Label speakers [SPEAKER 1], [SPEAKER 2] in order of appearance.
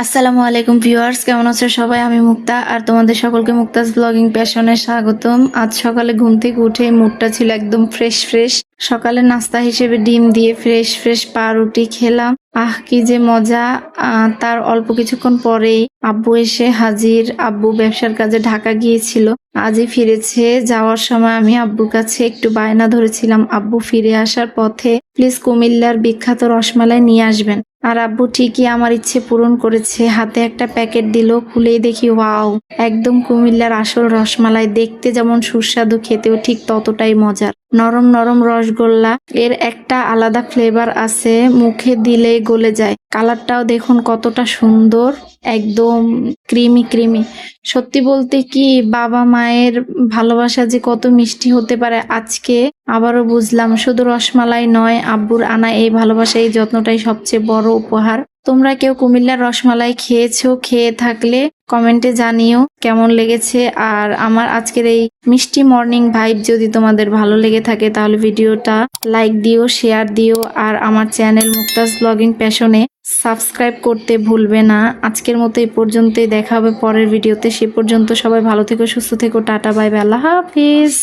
[SPEAKER 1] আসসালামু আলাইকুম ভিউয়ার্স, কেমন আছো সবাই? আমি মুক্তা আর তোমাদের সকলকে মুক্তাস ব্লগিং প্যাশনে স্বাগতম। আজ সকালে ঘুম থেকে উঠে মুডটা ছিল একদম ফ্রেশ। সকালে নাস্তা হিসেবে ডিম দিয়ে ফ্রেশ পাউরুটি খেলাম। কি যে মজা! তার অল্প কিছুক্ষণ পরেই আব্বু এসে হাজির। আব্বু ব্যবসার কাজে ঢাকা গিয়েছিল, আজই ফিরেছে। যাওয়ার সময় আমি আব্বুর কাছে একটু বায়না ধরেছিলাম, আব্বু ফিরে আসার পথে প্লিজ কুমিল্লার বিখ্যাত রসমালাই নিয়ে আসবেন। আর আব্বু ঠিকই আমার ইচ্ছে পূরণ করেছে। হাতে একটা প্যাকেট দিল, খুলেই দেখি ওয়াও, একদম কুমিল্লার আসল রসমালাই। দেখতে যেমন সুস্বাদু, খেতেও ঠিক ততটাই মজার। নরম নরম রসগোল্লা, এর একটা আলাদা ফ্লেভার আছে, মুখে দিলেই গলে যায়। কালারটাও দেখুন কতটা সুন্দর, একদম ক্রিমি। সত্যি বলতে কি, বাবা মায়ের ভালোবাসা যে কত মিষ্টি হতে পারে আজকে আবারও বুঝলাম। শুধু রসমালাই নয়, আব্বুর আনা এই ভালোবাসা, এই যত্নটাই সবচেয়ে বড় উপহার। তোমরা কেউ কুমিল্লার রসমালাই খেয়েছো? খেয়ে থাকলে কমেন্টে জানিও কেমন লেগেছে। আর আমার আজকের এই মিষ্টি মর্নিং ভাইব যদি তোমাদের ভালো লেগে থাকে তাহলে ভিডিওটা লাইক দিও, শেয়ার দিও। আর আমার চ্যানেল মুক্তাস ব্লগিং প্যাশনে সাবস্ক্রাইব করতে ভুলবে না। আজকের মতো এই পর্যন্তই, দেখা হবে পরের ভিডিওতে। সে পর্যন্ত সবাই ভালো থেকো, সুস্থ থেকো, টাটা বাই বাই, আল্লাহ হাফিজ।